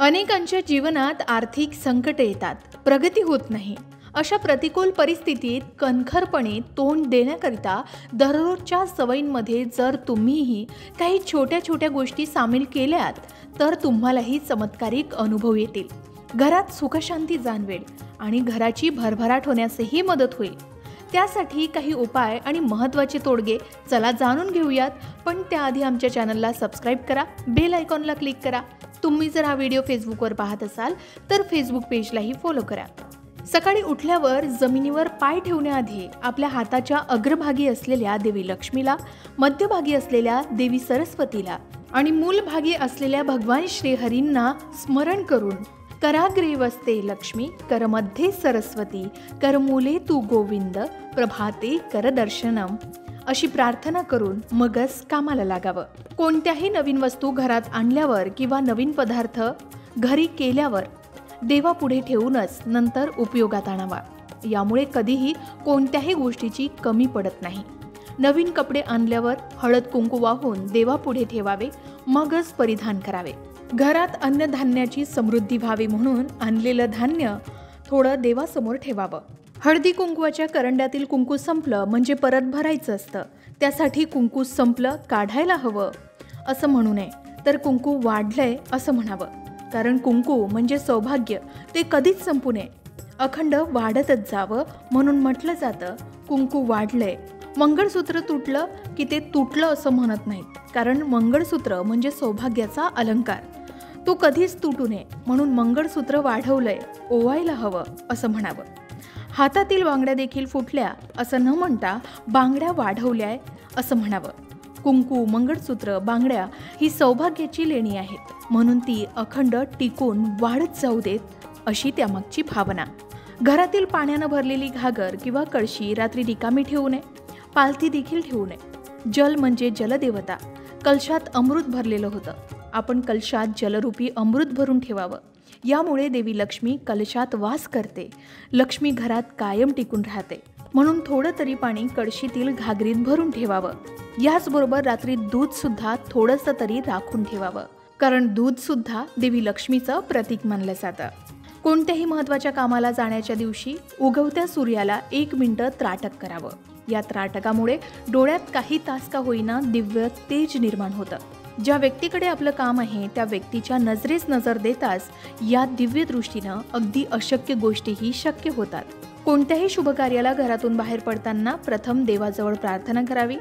अनेकांच्या जीवनात आर्थिक संकट येतात, प्रगती होत नाही. अशा प्रतिकूल परिस्थितीत कणखरपणे तोंड देण्याकरिता दररोजच्या सवयींमध्ये जर तुम्हीही काही छोट्या छोट्या गोष्टी सामील केल्यात तर तुम्हालाही चमत्कारिक अनुभव येतील. घरात सुखशांती जाणवेल आणि घराची भरभराट होण्यासही मदत होईल. त्यासाठी काही उपाय आणि महत्त्वाचे तोडगे चला जाणून घेऊयात. पण त्याआधी आमच्या चॅनलला सबस्क्राईब करा, बेल आयकॉनला क्लिक करा. तुम्ही जर हा व्हिडिओ फेसबुकवर पाहत असाल तर फेसबुक पेजलाही फॉलो करा. सकाळी उठल्यावर जमिनीवर पाय ठेवण्याआधी आपल्या हाताच्या अग्रभागी असलेल्या देवी लक्ष्मीला, मध्यभागी असलेल्या देवी सरस्वतीला आणि मूलभागी असलेल्या भगवान श्रीहरींना स्मरण करून कराग्रे वसते लक्ष्मी, करमध्ये सरस्वती, करमूले तू गोविंद, प्रभाते कर दर्शनम अशी प्रार्थना करून मगच कामाला लागावं. कोणत्याही नवीन वस्तू घरात आणल्यावर किंवा नवीन पदार्थ घरी केल्यावर देवापुढे ठेवूनच नंतर उपयोगात आणावा. यामुळे कधीही कोणत्याही गोष्टीची कमी पडत नाही. नवीन कपडे आणल्यावर हळद कुंकू वाहून देवापुढे ठेवावे, मगच परिधान करावे. घरात अन्नधान्याची समृद्धी व्हावी म्हणून आणलेलं धान्य थोडं देवासमोर ठेवावं. हळदी कुंकवाच्या करंड्यातील कुंकू संपलं म्हणजे परत भरायचं असतं. त्यासाठी कुंकू संपलं, काढायला हवं असं म्हणू नये, तर कुंकू वाढलंय असं म्हणावं. कारण कुंकू म्हणजे सौभाग्य, ते कधीच संपू नये, अखंड वाढतच जावं म्हणून म्हटलं जातं कुंकू वाढलंय. मंगळसूत्र तुटलं की ते तुटलं असं म्हणत नाहीत, कारण मंगळसूत्र म्हणजे सौभाग्याचा अलंकार. तो कधीच तुटू नये म्हणून मंगळसूत्र वाढवलंय, ओवायला हवं असं म्हणावं. हातातील बांगड्या देखील फुटल्या असं न म्हणता बांगड्या वाढवल्याय असं म्हणावं. कुंकू, मंगळसूत्र, बांगड्या ही सौभाग्याची लेणी आहेत, म्हणून ती अखंड टिकून वाढत जाऊ देत अशी त्यामागची भावना. घरातील पाण्यानं भरलेली घागर किंवा कळशी रात्री रिकामी ठेवू नये. पालथी देखील ठेवू नये. जल म्हणजे जलदेवता. कलशात अमृत भरलेलं होतं. आपण कलशात जलरूपी अमृत भरून ठेवावं. यामुळे देवी लक्ष्मी कलशात वास करते. लक्ष्मी घरात कायम टिकून राहते. म्हणून थोडं तरी पाणी कळशीतील घागरीत भरून ठेवावं. याचबरोबर रात्री दूध सुद्धा थोडंसं तरी राखून ठेवावं, कारण दूध सुद्धा देवी लक्ष्मीचं प्रतीक मानलं जातं. कोणत्याही महत्त्वाच्या कामाला जाण्याच्या दिवशी उगवत्या सूर्याला 1 मिनिटं त्राटक करावं. या त्राटकामुळे डोळ्यात काही तास का होईना दिव्य तेज निर्माण होतं. ज्या व्यक्तीकडे आपलं काम आहे त्या व्यक्तीच्या नजरेस नजर देताच या दिव्य दृष्टीनं अगदी अशक्य गोष्टीही शक्य होतात. कोणत्याही शुभ कार्याला घरातून बाहेर पडताना प्रथम देवाजवळ प्रार्थना करावी,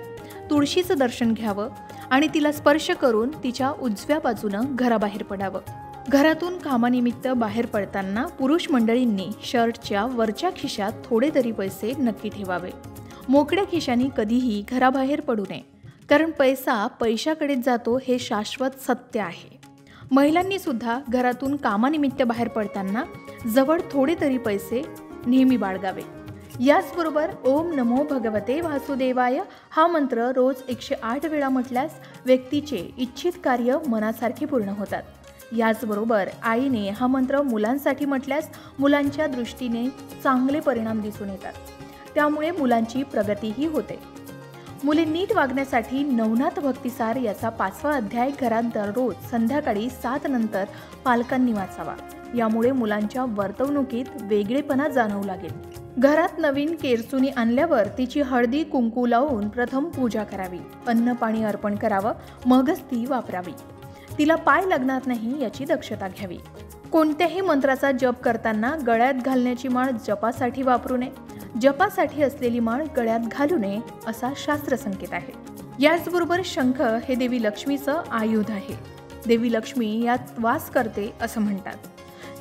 तुळशीचं दर्शन घ्यावं आणि तिला स्पर्श करून तिच्या उजव्या बाजूनं घराबाहेर पडावं. घरातून कामानिमित्त बाहेर पडताना पुरुष मंडळींनी शर्टच्या वरच्या खिशात थोडे तरी पैसे नक्की ठेवावे. मोकळ्या खिशानी कधीही घराबाहेर पडू नये, कारण पैसा पैशाकडेच जातो हे शाश्वत सत्य आहे. महिलांनी सुद्धा घरातून कामानिमित्त बाहेर पडताना जवळ थोडे तरी पैसे नेहमी बाळगावे. याचबरोबर ओम नमो भगवते वासुदेवाय हा मंत्र रोज 108 वेळा म्हटल्यास व्यक्तीचे इच्छित कार्य मनासारखे पूर्ण होतात. याचबरोबर आईने हा मंत्र मुलांसाठी म्हटल्यास मुलांच्या दृष्टीने चांगले परिणाम दिसून येतात. त्यामुळे मुलांची प्रगतीही होते. मुले नीट वागण्यासाठी नवनाथ भक्तिसार याचा 5वा अध्याय घरात दररोज संध्याकाळी 7 नंतर पालकांनी वाचावा. यामुळे मुलांच्या वर्तवणुकीत वेगळेपणा जाणवू लागेल. घरात नवीन केरसुनी आणल्यावर तिची हळदी कुंकू लावून प्रथम पूजा करावी. अन्न पाणी अर्पण करावं, मगच ती वापरावी. तिला पाय लागणार नाही याची दक्षता घ्यावी. कोणत्याही मंत्राचा जप करताना गळ्यात घालण्याची माळ जपासाठी वापरू नये. जपासाठी असलेली माळ गळ्यात घालू नये असा शास्त्र संकेत आहे. याचबरोबर शंख हे देवी लक्ष्मीचं आयुध आहे. देवी लक्ष्मी यात वास करते असं म्हणतात.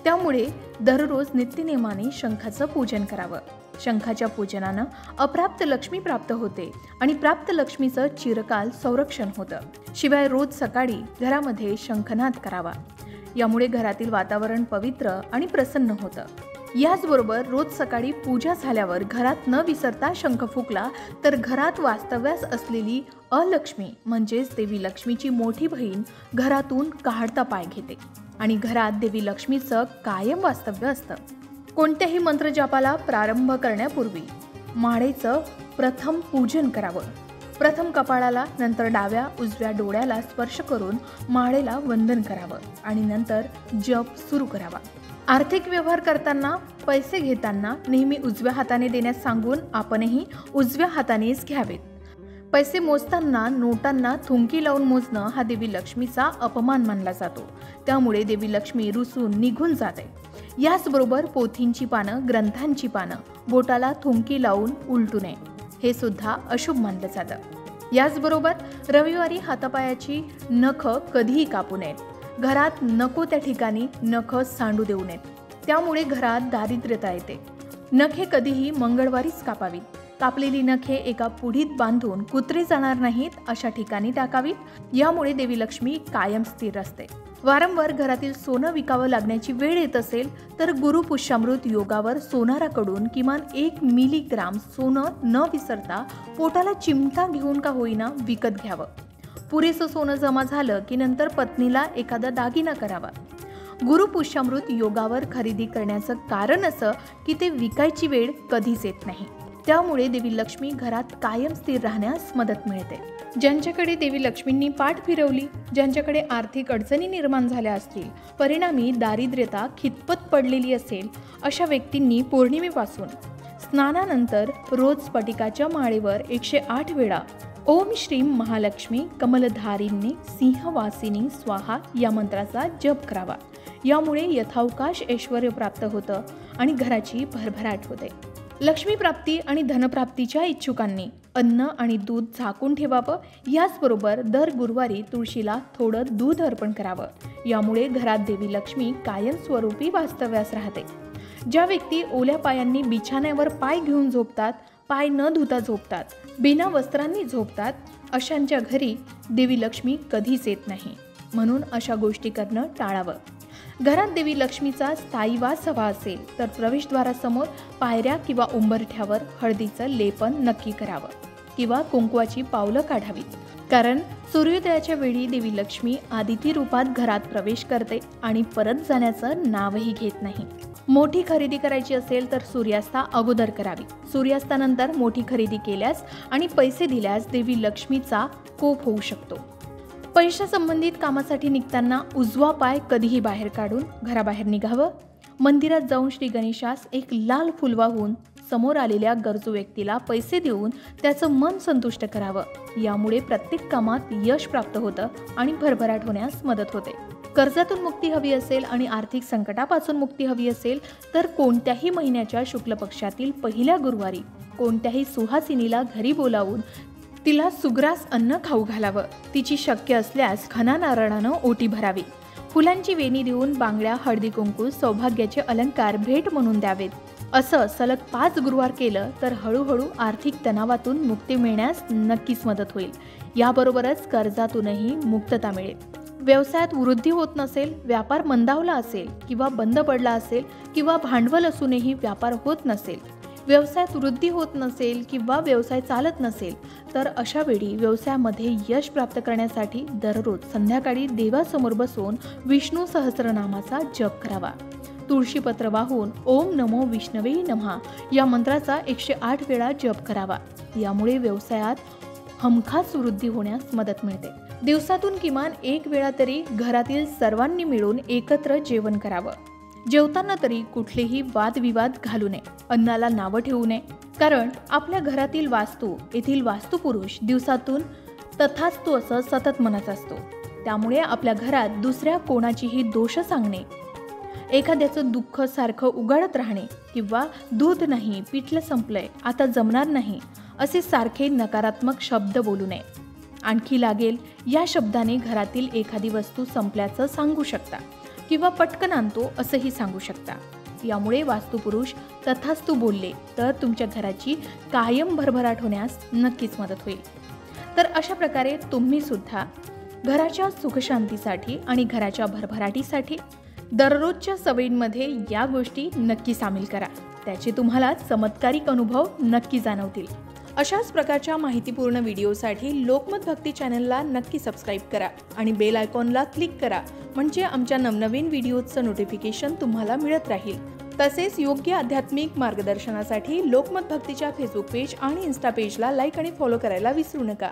त्यामुळे दररोज नित्यनेमाने शंखाचं पूजन करावं. शंखाच्या पूजनानं अप्राप्त लक्ष्मी प्राप्त होते आणि प्राप्त लक्ष्मीचं चिरकाल संरक्षण होतं. शिवाय रोज सकाळी घरामध्ये शंखनाद करावा. यामुळे घरातील वातावरण पवित्र आणि प्रसन्न होतं. याचबरोबर रोज सकाळी पूजा झाल्यावर घरात न विसरता शंख फुकला तर घरात वास्तव्यास असलेली अलक्ष्मी म्हणजेच देवी लक्ष्मीची मोठी बहीण घरातून काढता पाय घेते आणि घरात देवी लक्ष्मीचं कायम वास्तव्य असतं. कोणत्याही मंत्रजापाला प्रारंभ करण्यापूर्वी माळेचं प्रथम पूजन करावं. प्रथम कपाळाला, नंतर डाव्या उजव्या डोळ्याला स्पर्श करून माळेला वंदन करावं आणि नंतर जप सुरू करावा. आर्थिक व्यवहार करताना, पैसे घेताना नेहमी उजव्या हाताने देण्यास सांगून आपणही उजव्या हातानेच घ्यावेत. पैसे मोजताना नोटांना थुंकी लावून मोजणं हा देवी लक्ष्मीचा अपमान मानला जातो. त्यामुळे देवी लक्ष्मी रुसून निघून जाते. याचबरोबर पोथींची पानं, ग्रंथांची पानं बोटाला थुंकी लावून उलटू नये, हे सुद्धा अशुभ मानलं जातं. याचबरोबर रविवारी हातापायाची नखं कधीही कापू नयेत. घरात नको त्या ठिकाणी नखं सांडू देऊ नयेत. त्यामुळे घरात दारिद्र्यता येते. नखे कधीही मंगळवारीच कापावीत. कापलेली नखे एका पुढीत बांधून कुत्रे जाणार नाहीत अशा ठिकाणी टाकावीत. यामुळे देवी लक्ष्मी कायम स्थिर असते. वारंवार घरातील सोनं विकावं लागण्याची वेळ येत असेल तर गुरुपुष्यामृत योगावर सोनाराकडून किमान 1 मिलीग्राम सोनं न विसरता पोटाला चिमटा घेऊन का होईना विकत घ्यावं. पुरेसं सोनं जमा झालं की नंतर पत्नीला एखादा दागिना करावा. गुरुपुष्यामृत योगावर खरेदी करण्याचं कारण असं की ते विकायची वेळ कधीच येत नाही. त्यामुळे देवी लक्ष्मी घरात कायम स्थिर राहण्यास मदत मिळते. ज्यांच्याकडे देवी लक्ष्मींनी पाठ फिरवली, ज्यांच्याकडे आर्थिक अडचणी निर्माण झाल्या असतील, परिणामी दारिद्र्यता खितपत पडलेली असेल, अशा व्यक्तींनी पौर्णिमेपासून स्नानानंतर रोज स्फटिकाच्या माळेवर 108 वेळा ओम श्रीम महालक्ष्मी कमलधारिणी सिंहवासिनी स्वाहा या मंत्राचा जप करावा. यामुळे यथावकाश ऐश्वर्य प्राप्त होतं आणि घराची भरभराट होते. लक्ष्मी प्राप्ती आणि धनप्राप्तीच्या इच्छुकांनी अन्न आणि दूध झाकून ठेवावं. याचबरोबर दर गुरुवारी तुळशीला थोडं दूध अर्पण करावं. यामुळे घरात देवी लक्ष्मी कायमस्वरूपी वास्तव्यास राहते. ज्या व्यक्ती ओल्या पायांनी बिछाण्यावर पाय घेऊन झोपतात, पाय न धुता झोपतात, बिना वस्त्रांनी झोपतात, अशांच्या घरी देवी लक्ष्मी कधीच येत नाही. म्हणून अशा गोष्टी करणं टाळावं. घरात देवी लक्ष्मीचा स्थायी वास हवा असेल तर प्रवेशद्वारासमोर पायऱ्या किंवा उंबरठ्यावर हळदीचं लेपन नक्की करावं किंवा कुंकवाची पावलं काढावीत. कारण सूर्योदयाच्या वेळी देवी लक्ष्मी आदिती रूपात घरात प्रवेश करते आणि परत जाण्याचं नावही घेत नाही. मोठी खरेदी करायची असेल तर सूर्यास्ता अगोदर करावी. सूर्यास्तानंतर मोठी खरेदी केल्यास आणि पैसे दिल्यास देवी लक्ष्मीचा कोप होऊ शकतो. पैशासंबंधित कामासाठी निघताना उजवा पाय कधीही बाहेर काढून घराबाहेर निघावं. मंदिरात जाऊन श्री गणेशास एक लाल फुल वाहून समोर आलेल्या गरजू व्यक्तीला पैसे देऊन त्याचं मन संतुष्ट करावं. यामुळे प्रत्येक कामात यश प्राप्त होतं आणि भरभराट होण्यास मदत होते. कर्जातून मुक्ती हवी असेल आणि आर्थिक संकटापासून मुक्ती हवी असेल तर कोणत्याही महिन्याच्या शुक्ल पक्षातील पहिल्या गुरुवारी कोणत्याही सुहासिनीला घरी बोलावून तिला सुग्रास अन्न खाऊ घालावं. तिची शक्य असल्यास खना नारळानं ओटी भरावी. फुलांची वेणी देऊन बांगड्या, हळदी कुंकू, सौभाग्याचे अलंकार भेट म्हणून द्यावेत. असं सलग 5 गुरुवार केलं तर हळूहळू आर्थिक तणावातून मुक्ती मिळण्यास नक्कीच मदत होईल. याबरोबरच कर्जातूनही मुक्तता मिळेल. व्यवसायात वृद्धी होत नसेल, व्यापार मंदावला असेल किंवा बंद पडला असेल किंवा भांडवल असूनही व्यापार होत नसेल, व्यवसायात वृद्धी होत नसेल किंवा व्यवसाय चालत नसेल तर अशा वेळी व्यवसायामध्ये यश प्राप्त करण्यासाठी दररोज संध्याकाळी देवासमोर बसून विष्णू सहस्रनामाचा जप करावा. तुळशीपत्र वाहून ओम नमो विष्णवे नमः या मंत्राचा 108 वेळा जप करावा. यामुळे व्यवसायात हमखास वृद्धी होण्यास मदत मिळते. दिवसातून किमान 1 वेळा तरी घरातील सर्वांनी मिळून एकत्र जेवण करावं. जेवताना तरी कुठलेही वादविवाद घालू नये, अन्नाला नावं ठेवू नये. कारण आपल्या घरातील वास्तू, येथील वास्तुपुरुष दिवसातून तथास्तु असं सतत म्हणत असतो. त्यामुळे आपल्या घरात दुसऱ्या कोणाचीही दोष सांगणे, एखाद्याचं दुःख सारखं उगाळत राहणे किंवा दूध नाही, पिठलं संपलंय, आता जमणार नाही असे सारखे नकारात्मक शब्द बोलू नये. आणखी लागेल या शब्दाने घरातील एखादी वस्तू संपल्याचं सांगू शकता किंवा पटकन आणतो असंही सांगू शकता. यामुळे वास्तुपुरुष तथास्तु बोलले तर तुमच्या घराची कायम भरभराट होण्यास नक्कीच मदत होईल. तर अशा प्रकारे तुम्ही सुद्धा घराच्या सुखशांतीसाठी आणि घराच्या भरभराटीसाठी दररोजच्या सवयींमध्ये या गोष्टी नक्की सामील करा. त्याचे तुम्हाला चमत्कारिक अनुभव नक्की जाणवतील. अशाच प्रकारच्या माहितीपूर्ण व्हिडिओसाठी लोकमत भक्ती चॅनलला नक्की सबस्क्राईब करा आणि बेल आयकॉनला क्लिक करा. म्हणजे आमच्या नवनवीन व्हिडिओचं नोटिफिकेशन तुम्हाला मिळत राहील. तसेच योग्य आध्यात्मिक मार्गदर्शनासाठी लोकमत भक्तीच्या फेसबुक पेज आणि इन्स्टा पेजला लाईक आणि फॉलो करायला विसरू नका.